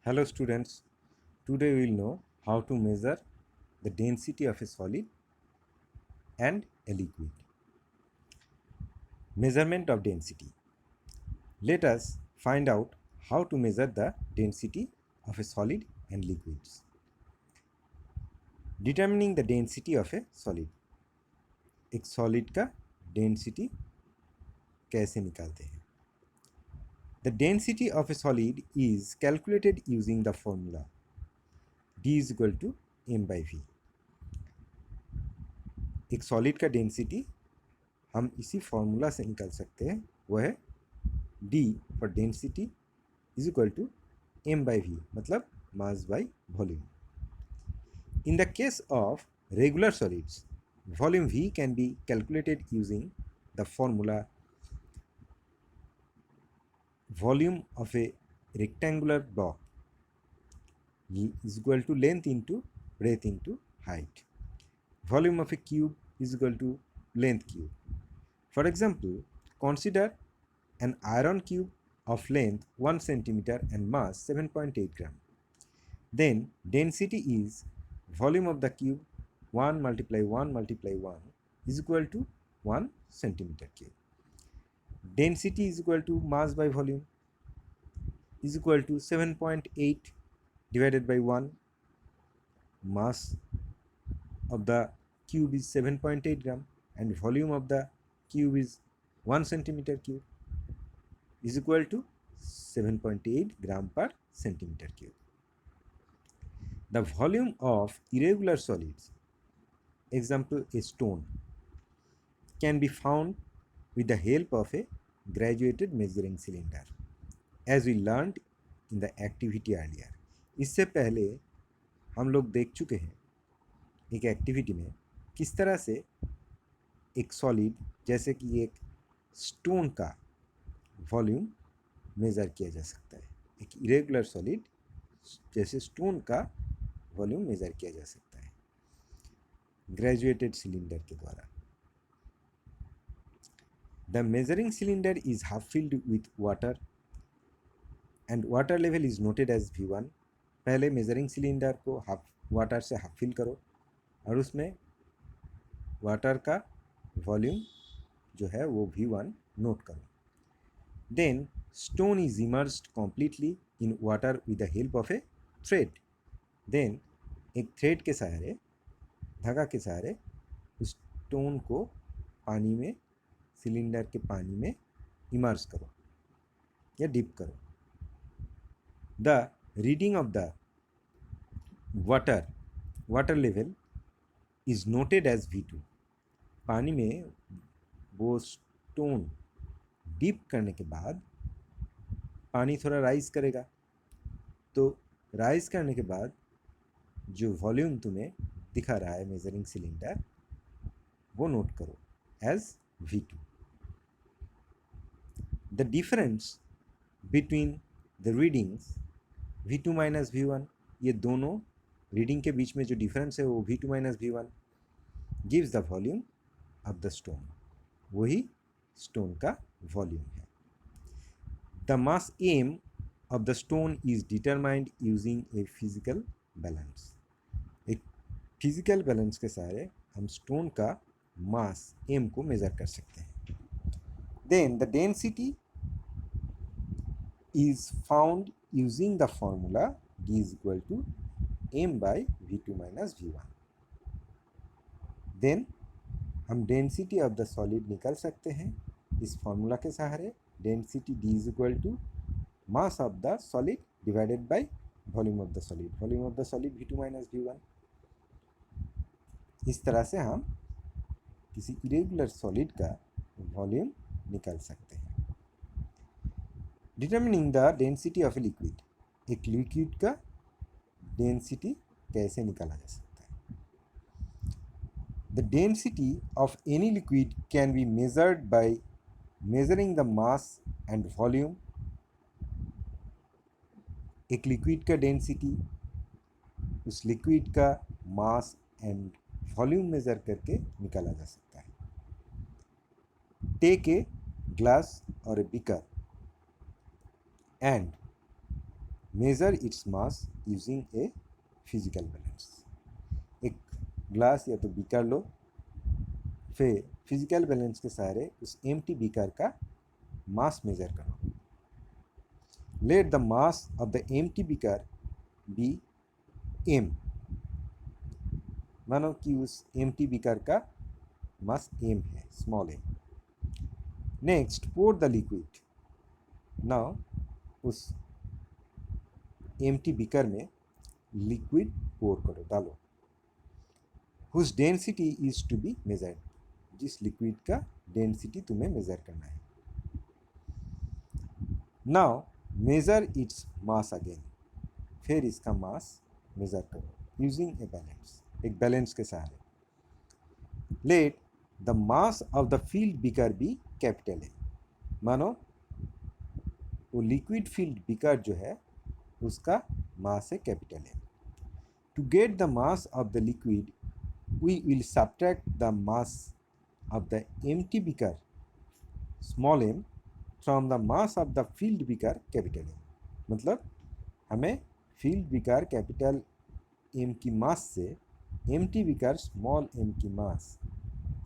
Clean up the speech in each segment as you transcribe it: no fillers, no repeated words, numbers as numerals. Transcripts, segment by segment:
Hello students, today we will know how to measure the density of a solid and a liquid. Measurement of density. Let us find out how to measure the density of a solid and liquids. Determining the density of a solid. एक solid का density कैसे निकालते हैं? The density of a solid is calculated using the formula D is equal to m by v. एक solid का density हम इसी formula से निकाल सकते हैं, वो है D for density is equal to m by v, मतलब mass by volume. In the case of regular solids, volume V can be calculated using the formula volume of a rectangular block is equal to length into breadth into height. Volume of a cube is equal to length cube. For example, consider an iron cube of length 1 centimeter and mass 7.8 gram. Then density is volume of the cube 1 multiply 1 multiply 1 is equal to 1 centimeter cube. Density is equal to mass by volume is equal to 7.8 divided by 1. Mass of the cube is 7.8 gram and volume of the cube is 1 centimeter cube is equal to 7.8 gram per centimeter cube. The volume of irregular solids, example a stone, can be found with the help of a graduated measuring cylinder, as we learned in the activity earlier. इससे पहले हम लोग देख चुके हैं एक activity में किस तरह से एक सॉलिड जैसे कि एक स्टोन का वॉल्यूम मेज़र किया जा सकता है. एक इरेगुलर सॉलिड जैसे स्टोन का वॉल्यूम मेज़र किया जा सकता है ग्रेजुएटेड सिलेंडर के द्वारा. The measuring cylinder is half filled with water and water level is noted as V1. पहले मेजरिंग सिलेंडर को वाटर से हाफ फिल करो और उसमें वाटर का वॉल्यूम जो है वो V1 नोट करो. Then stone is immersed completely in water with the help of a thread. Then एक थ्रेड के सहारे, धागा के सहारे उस स्टोन को पानी में, सिलेंडर के पानी में इमर्स करो या डिप करो. The reading of the water level is noted as V2. पानी में वो स्टोन डिप करने के बाद पानी थोड़ा राइज करेगा, तो राइज करने के बाद जो वॉल्यूम तुम्हें दिखा रहा है मेजरिंग सिलेंडर, वो नोट करो as V2. The difference between the readings V2 minus V1, ये दोनों रीडिंग के बीच में जो डिफरेंस है वो V2 minus V1 gives the volume of the stone. वही स्टोन का वॉल्यूम है. The mass m of the stone is determined using a physical balance. एक फिजिकल बैलेंस के सहारे हम स्टोन का मास m को मेज़र कर सकते हैं. Then the density is found using the formula D is equal to m by V2 minus V1. Then हम डेंसिटी ऑफ द सॉलिड निकाल सकते हैं इस फॉर्मूला के सहारे. Density D is equal to mass of the solid divided by volume of the solid. Volume of the solid V2 minus V1. इस तरह से हम किसी इरेगुलर सॉलिड का वॉल्यूम निकाल सकते हैं. Determining the density of a liquid. एक लिक्विड का डेंसिटी कैसे निकाला जा सकता है? The density of any liquid can be measured by measuring the mass and volume. एक लिक्विड का डेंसिटी उस लिक्विड का मास एंड वॉल्यूम मेज़र करके निकाला जा सकता है. टेक ए ग्लास और a beaker and measure its mass using a physical balance. एक ग्लास या तो बीकर लो, फिर फिजिकल बैलेंस के सहारे उस एम्प्टी बीकर का मास मेजर करो। Let the mass of the empty beaker be M, मानो कि उस एम्प्टी बीकर का मास एम है, small m. Next pour the liquid. Now उस एम्प्टी बीकर में लिक्विड पोर करो, डालो। Whose density is to be measured, जिस लिक्विड का डेंसिटी तुम्हें मेजर करना है। Now measure its mass again, फिर इसका मास मेजर करो यूजिंग ए बैलेंस, एक बैलेंस के सहारे। Let the mass of the filled beaker be capital A, मानो वो लिक्विड फील्ड बीकर जो है उसका मास है capital A. To get the mass of the liquid we will subtract the mass of the empty beaker small m from the mass of the filled beaker capital M. मतलब हमें field beaker capital M की मास से empty beaker small M की मास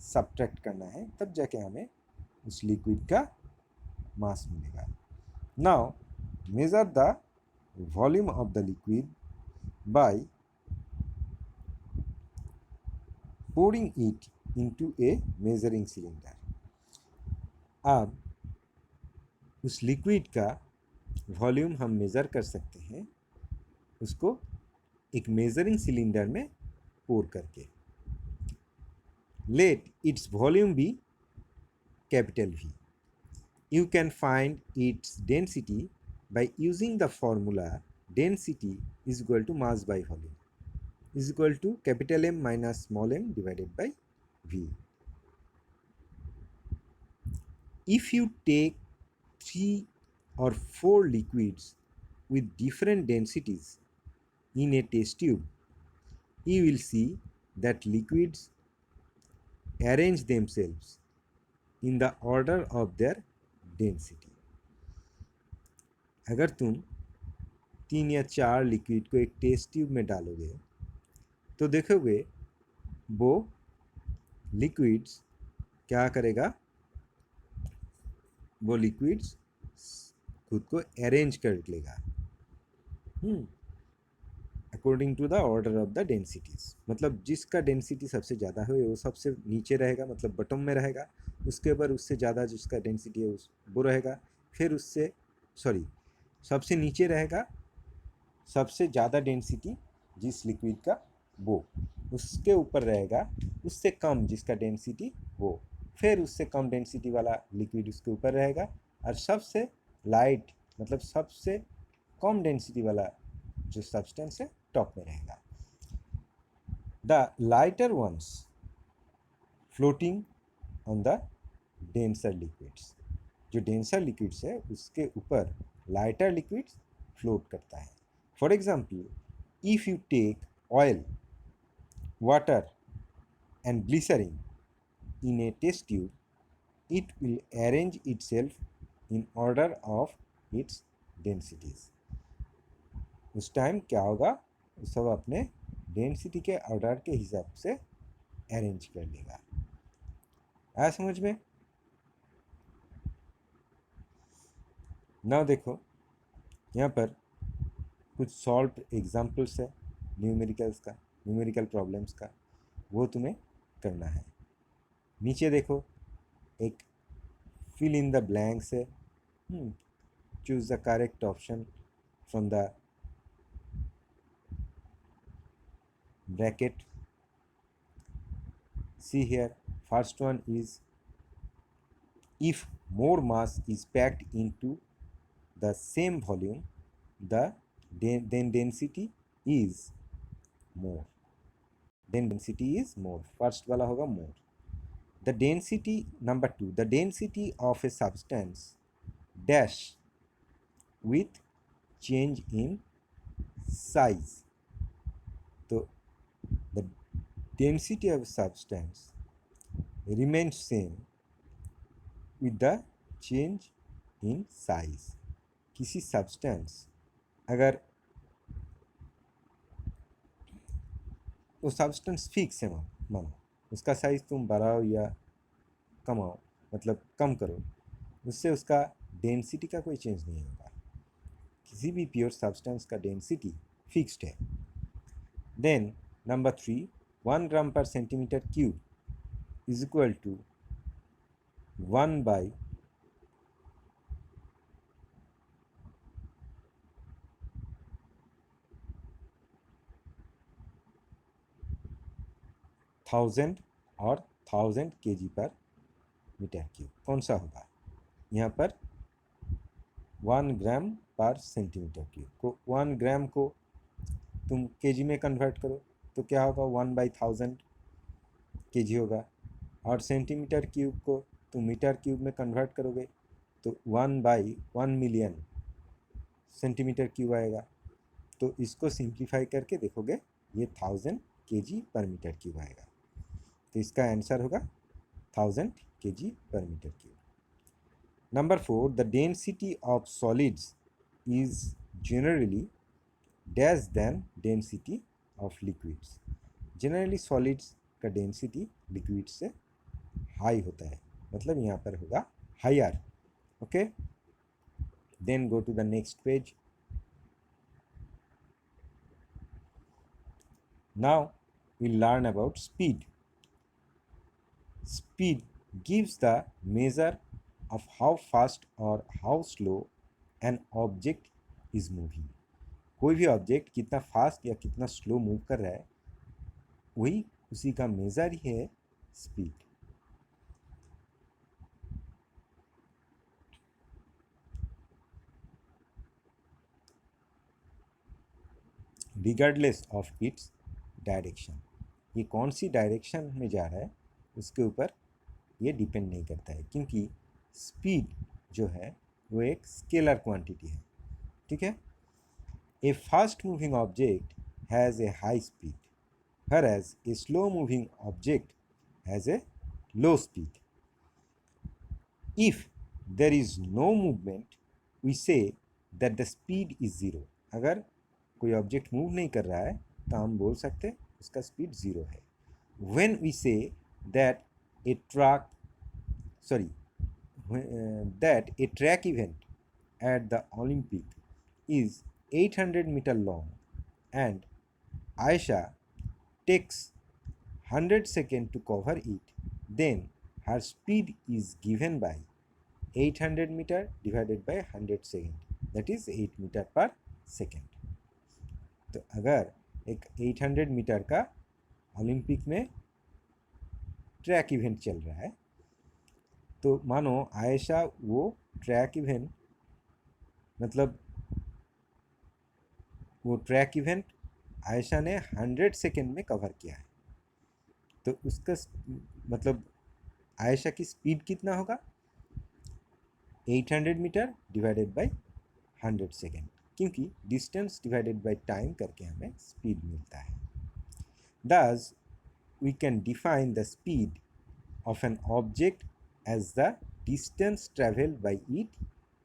subtract करना है, तब जाके हमें उस लिक्विड का मास मिलेगा। Now measure the volume of the liquid bye pouring it into a measuring cylinder। अब उस लिक्विड का वॉल्यूम हम मेज़र कर सकते हैं उसको एक मेजरिंग सिलेंडर में पोर करके। Let its volume be capital V. You can find its density by using the formula density is equal to mass by volume is equal to capital M minus small m divided by V. If you take 3 or 4 liquids with different densities in a test tube, you will see that liquids arrange themselves in the order of their density। अगर तुम 3 या 4 liquid को एक test tube में डालोगे तो देखोगे वो लिक्विड्स क्या करेगा, वो लिक्विड्स खुद को अरेंज कर लेगा according to the order of the densities. मतलब जिसका डेंसिटी सबसे ज़्यादा है वो सबसे नीचे रहेगा, मतलब बटम में रहेगा। उसके ऊपर उससे ज़्यादा जिसका डेंसिटी है वो रहेगा। फिर उससे सबसे नीचे रहेगा सबसे ज़्यादा डेंसिटी जिस लिक्विड का वो, उसके ऊपर रहेगा उससे कम जिसका डेंसिटी वो, फिर उससे कम डेंसिटी वाला लिक्विड उसके ऊपर रहेगा, और सबसे लाइट मतलब सबसे कम डेंसिटी वाला जो सब्सटेंस है टॉप में रहेगा। The lighter ones floating on the denser liquids, जो डेंसर लिक्विड्स है उसके ऊपर लाइटर लिक्विड्स फ्लोट करता है। For example, if you take oil, water and glycerin in a test tube, it will arrange itself in order of its densities। उस time क्या होगा, सब अपने डेंसिटी के ऑर्डर के हिसाब से अरेंज कर लेगा। आया समझ में? ना देखो यहाँ पर कुछ सॉल्व एग्जाम्पल्स है न्यूमेरिकल प्रॉब्लम्स का, वो तुम्हें करना है। नीचे देखो एक फिल इन द ब्लैंक्स है, choose the correct option from the bracket. See here, first one is if more mass is packed into the same volume, then density is more। Then density is more, first वाला होगा more। The density, number 2, the density of a substance dash with change in size। तो the density of a substance remains same with the change in size। किसी substance अगर वो substance fix है मानो, उसका size तुम बढ़ाओ या कमाओ, मतलब कम करो, उससे उसका डेंसिटी का कोई चेंज नहीं होगा। किसी भी प्योर सब्सटेंस का डेंसिटी फिक्स्ड है। Then number 3, 1 gram per centimetre cube is equal to 1/1000 और 1000 kg पर मीटर क्यूब। कौन सा होगा यहाँ पर? 1 ग्राम पर सेंटीमीटर क्यूब को, 1 ग्राम को तुम केजी में कन्वर्ट करो तो क्या होगा? 1/1000 kg होगा। और सेंटीमीटर क्यूब को तुम मीटर क्यूब में कन्वर्ट करोगे तो 1/1 मिलियन सेंटीमीटर क्यूब आएगा। तो इसको सिंप्लीफाई करके देखोगे ये 1000 kg पर मीटर क्यूब आएगा। तो इसका आंसर होगा 1000 kg पर metre cube. Number 4, the density of solids is generally dash than density of liquids. Generally solids का density liquids से high होता है, मतलब यहाँ पर होगा higher. Okay, then go to the next page. Now we learn about speed. Speed gives the measure of how fast or how slow an object is moving. कोई भी ऑब्जेक्ट कितना फास्ट या कितना स्लो मूव कर रहा है, वही उसी का मेजर ही है speed. Regardless of its direction, ये कौन सी डायरेक्शन में जा रहा है उसके ऊपर ये डिपेंड नहीं करता है, क्योंकि स्पीड जो है वो एक स्केलर क्वांटिटी है। ठीक है। A fast moving object has a high speed, whereas a slow moving object has a low speed. If there is no movement, we say that the speed is zero. अगर कोई object move नहीं कर रहा है तो हम बोल सकते हैं उसका स्पीड ज़ीरो है। When we say that a track event at the Olympic is 800 meter long and Aisha takes 100 seconds to cover it, then her speed is given by 800 meter divided by 100 second, that is 8 meter per second. तो अगर एक 800 metre का Olympic में track event चल रहा है, तो मानो आयशा वो ट्रैक इवेंट, मतलब वो ट्रैक इवेंट आयशा ने 100 सेकेंड में कवर किया है, तो उसका मतलब आयशा की स्पीड कितना होगा? 800 मीटर डिवाइडेड बाय 100 सेकेंड, क्योंकि डिस्टेंस डिवाइडेड बाय टाइम करके हमें स्पीड मिलता है। Thus, we can define the speed of an object as the distance traveled by it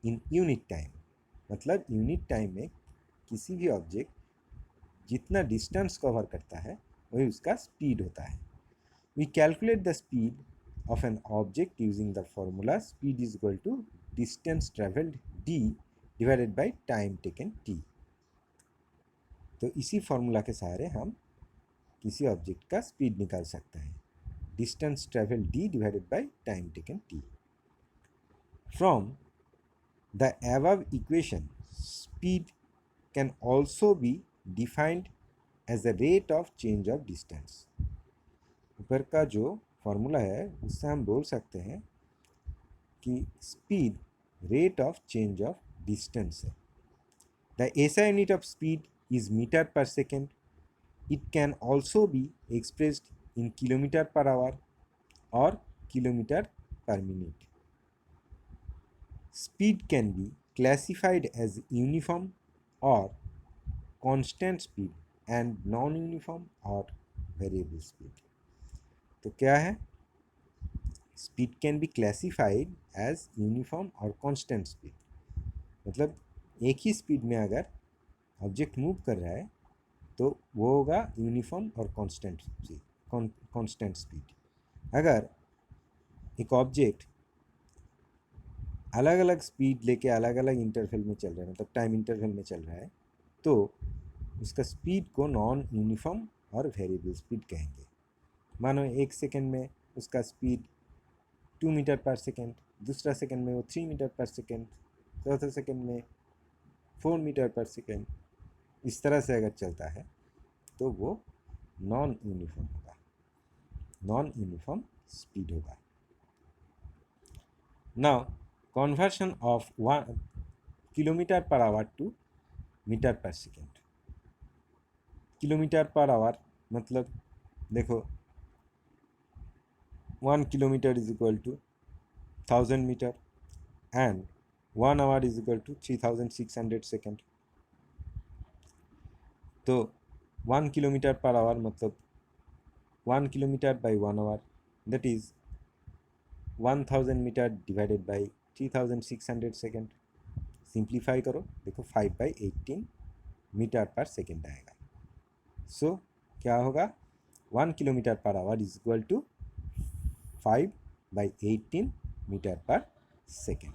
in unit time. मतलब यूनिट टाइम में किसी भी ऑब्जेक्ट जितना डिस्टेंस कवर करता है वही उसका स्पीड होता है। We calculate the speed of an object using the formula speed is equal to distance traveled d divided by time taken t. तो इसी फॉर्मूला के सहारे हम किसी ऑब्जेक्ट का स्पीड निकाल सकते हैं, distance travel d divided by time taken t. From the above equation speed can also be defined as a rate of change of distance. ऊपर का जो फॉर्मूला है उससे हम बोल सकते हैं कि speed rate of change of distance है। The SI unit of speed is metre per second. It can also be expressed in kilometer per hour or kilometer per minute. Speed can be classified as uniform or constant speed and non-uniform or variable speed. तो क्या है? Speed can be classified as uniform or constant speed. मतलब एक ही speed में अगर object move कर रहा है तो वो होगा यूनिफॉर्म और कांस्टेंट स्पीड। अगर एक ऑब्जेक्ट अलग अलग स्पीड लेके अलग अलग इंटरवल में चल रहा है, मतलब टाइम इंटरवल में चल रहा है, तो उसका स्पीड को नॉन यूनिफॉर्म और वेरिएबल स्पीड कहेंगे। मानो एक सेकेंड में उसका स्पीड 2 मीटर पर सेकेंड, दूसरा सेकेंड में वो 3 मीटर पर सेकेंड, चौथा सेकेंड में 4 मीटर पर सेकेंड, इस तरह से अगर चलता है तो वो नॉन यूनिफॉर्म होगा, नॉन यूनिफॉर्म स्पीड होगा। Now conversion of 1 kilometre per hour to metre per second. Kilometre per hour मतलब देखो 1 kilometre is equal to 1000 metre and 1 hour is equal to 3600 second. तो 1 किलोमीटर पर आवर मतलब 1 kilometre by 1 hour, that is 1000 metre divided by 3600 second. Simplify करो, देखो 5/18 metre per second आएगा। सो क्या होगा, 1 kilometre per hour is equal to 5/18 metre per second.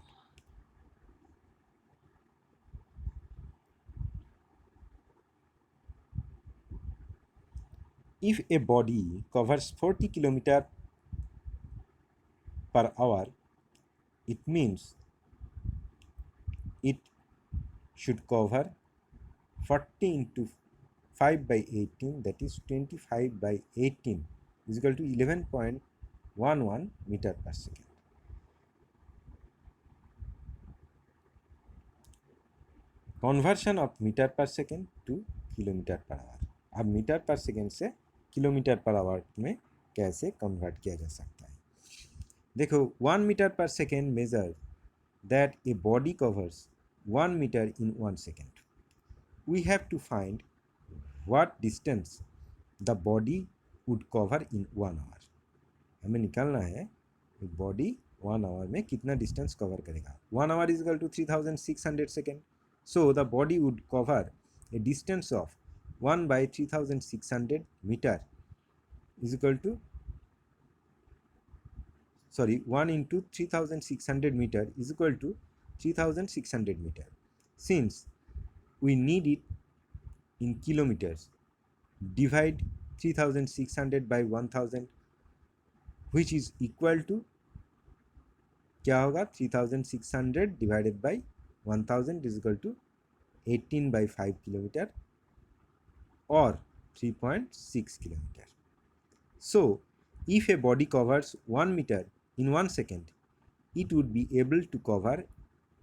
If a body covers 40 kilometer per hour, it means it should cover 40 into 5/18, that is 25/18 is equal to 11.11 meter per second. Conversion of metre per second to kilometre per hour. अब metre per second से kilometre per hour में कैसे convert किया जा सकता है। देखो 1 metre per second measure that a body covers 1 metre in 1 second. We have to find what distance the body would cover in 1 hour. हमें निकालना है एक बॉडी 1 आवर में कितना डिस्टेंस कवर करेगा। 1 hour is equal to 3600 second. So the body would cover a distance of 1/3600 meter is equal to 1 into 3600 meter is equal to 3600 meter. Since we need it in kilometers, divide 3600 by 1000, which is equal to क्या होगा, 3600 divided by 1000 is equal to 18/5 kilometer or 3.6 kilometer. So if a body covers 1 meter in 1 second, it would be able to cover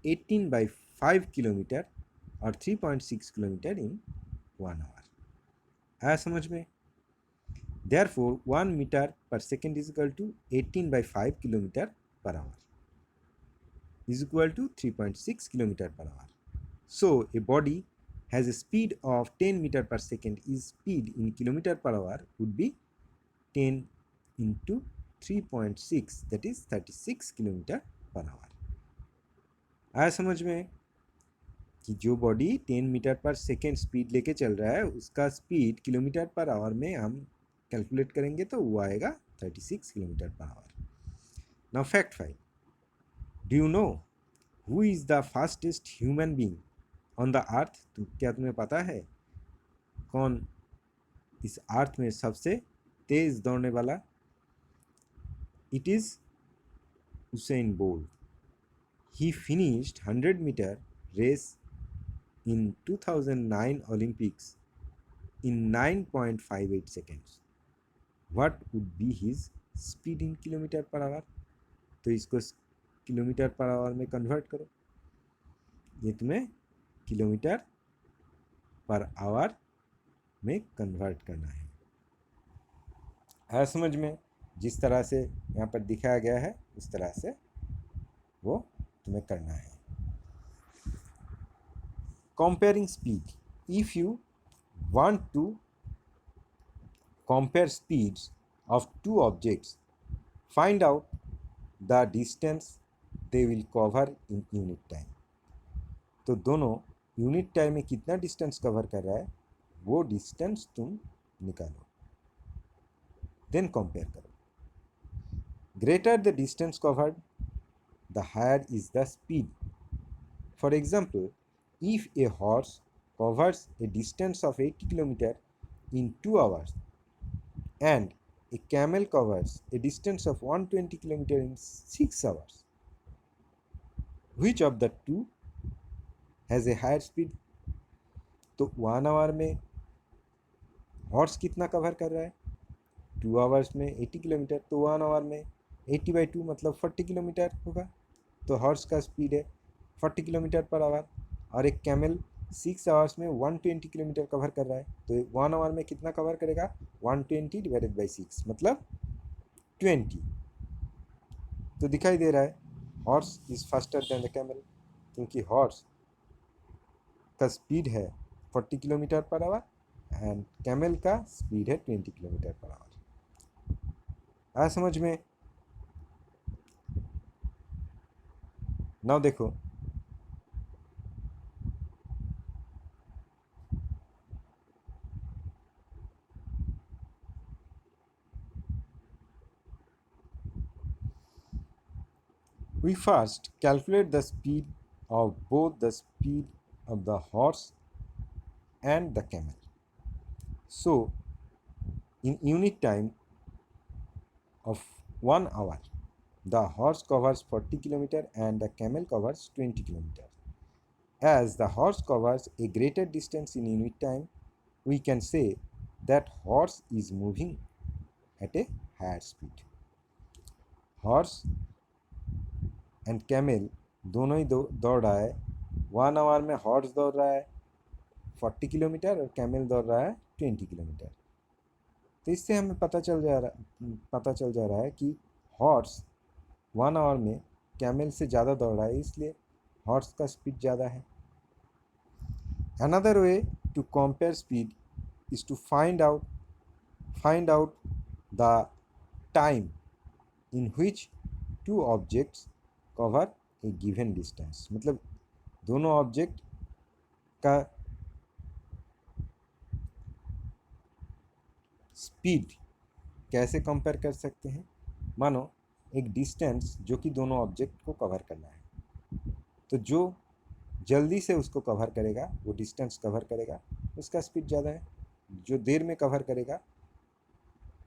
18/5 kilometer or 3.6 kilometer in 1 hour. आया समझ में? Therefore 1 meter per second is equal to 18/5 kilometer per hour is equal to 3.6 kilometer per hour. So a body has a speed of 10 meter per second. Its speed in kilometer per hour would be 10 into 3.6, that is 36 kilometre per our. आया समझ में कि जो body 10 metre per second speed लेके चल रहा है उसका स्पीड किलोमीटर पर आवर में हम कैलकुलेट करेंगे तो वो आएगा 36 kilometre per our. Now fact 5, do you know who is the fastest human being on the earth. क्या तुम्हें पता है कौन इस अर्थ में सबसे तेज दौड़ने वाला? It is Usain Bolt. He finished 100 metre race in 2009 Olympics in 9.58 seconds. What would be his speed in kilometre per hour? तो इसको किलोमीटर पर आवर में कन्वर्ट करो, ये तुम्हें किलोमीटर पर आवर में कन्वर्ट करना है। है समझ में? जिस तरह से यहाँ पर दिखाया गया है उस तरह से वो तुम्हें करना है। Comparing speed, if you want to compare speeds of two objects, find out the distance they will cover in unit time. तो दोनों यूनिट टाइम में कितना डिस्टेंस कवर कर रहा है वो डिस्टेंस तुम निकालो, देन कंपेयर करो. Greater the distance covered the higher is the speed. For example, if a horse covers a distance of 80 km in 2 hours and a camel covers a distance of 120 km in 6 hours, which of the two has a higher speed? तो 1 our में horse कितना cover कर रहा है, 2 hours में 80 kilometre, तो 1 our में 80/2 मतलब 40 किलोमीटर होगा. तो हॉर्स का स्पीड है 40 किलोमीटर पर आवर. और एक कैमल 6 आवर्स में 120 किलोमीटर कवर कर रहा है, तो 1 आवर में कितना कवर करेगा, 120 डिवाइडेड बाई 6 मतलब 20. तो दिखाई दे रहा है horse is faster than the camel, क्योंकि हॉर्स का स्पीड है 40 kilometre per our and camel का स्पीड है 20 किलोमीटर पर आवर. आ समझ में. नाउ देखो, we first calculate the speed of both the speed of the horse and the camel. So, in unit time of 1 hour, the horse covers 40 km and the camel covers 20 km. As the horse covers a greater distance in unit time, we can say that horse is moving at a higher speed. Horse and camel दोनों ही दौड़ रहा है. 1 our में horse दौड़ रहा है 40 kilometre और camel दौड़ रहा है 20 किलोमीटर. तो इससे हमें पता चल जा रहा है कि हॉर्स 1 आवर में कैमल से ज़्यादा दौड़ रहा है, इसलिए हॉर्स का स्पीड ज़्यादा है. Another way to compare speed is to find out the time in which two objects cover a given distance. मतलब दोनों ऑब्जेक्ट का स्पीड कैसे कंपेयर कर सकते हैं. मानो एक डिस्टेंस जो कि दोनों ऑब्जेक्ट को कवर करना है, तो जो जल्दी से उसको कवर करेगा, वो डिस्टेंस कवर करेगा, उसका स्पीड ज़्यादा है. जो देर में कवर करेगा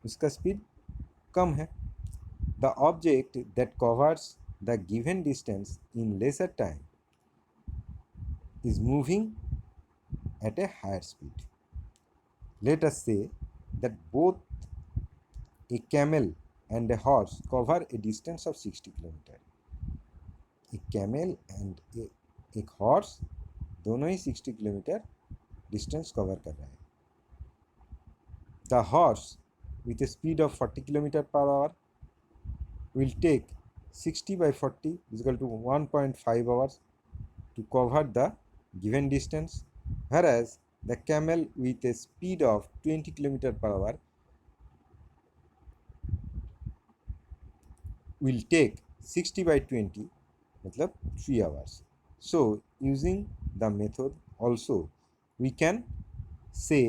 उसका स्पीड कम है. The object that covers the given distance in lesser time is moving at a higher speed. Let us say that both a camel and a horse cover a distance of 60 km. A camel and एक horse दोनों ही 60 kilometre distance cover कर रहा है. The horse with a speed of 40 km per hour will take 60/40 is equal to 1.5 hours to cover the given distance, whereas the camel with a speed of 20 km per hour will take 60/20 मतलब 3 hours. So using the method also we can say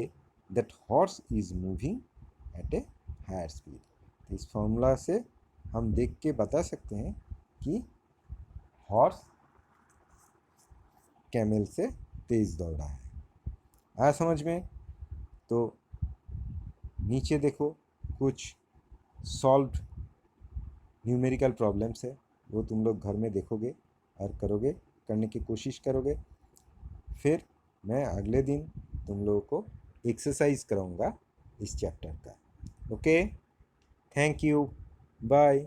that horse is moving at a higher speed. इस formula से हम देख के बता सकते हैं कि हॉर्स कैमल से तेज़ दौड़ रहा है. आया समझ में. तो नीचे देखो कुछ सॉल्व्ड न्यूमेरिकल प्रॉब्लम्स है, वो तुम लोग घर में देखोगे और करोगे, करने की कोशिश करोगे. फिर मैं अगले दिन तुम लोगों को एक्सरसाइज कराऊंगा इस चैप्टर का. Okay, thank you, bye.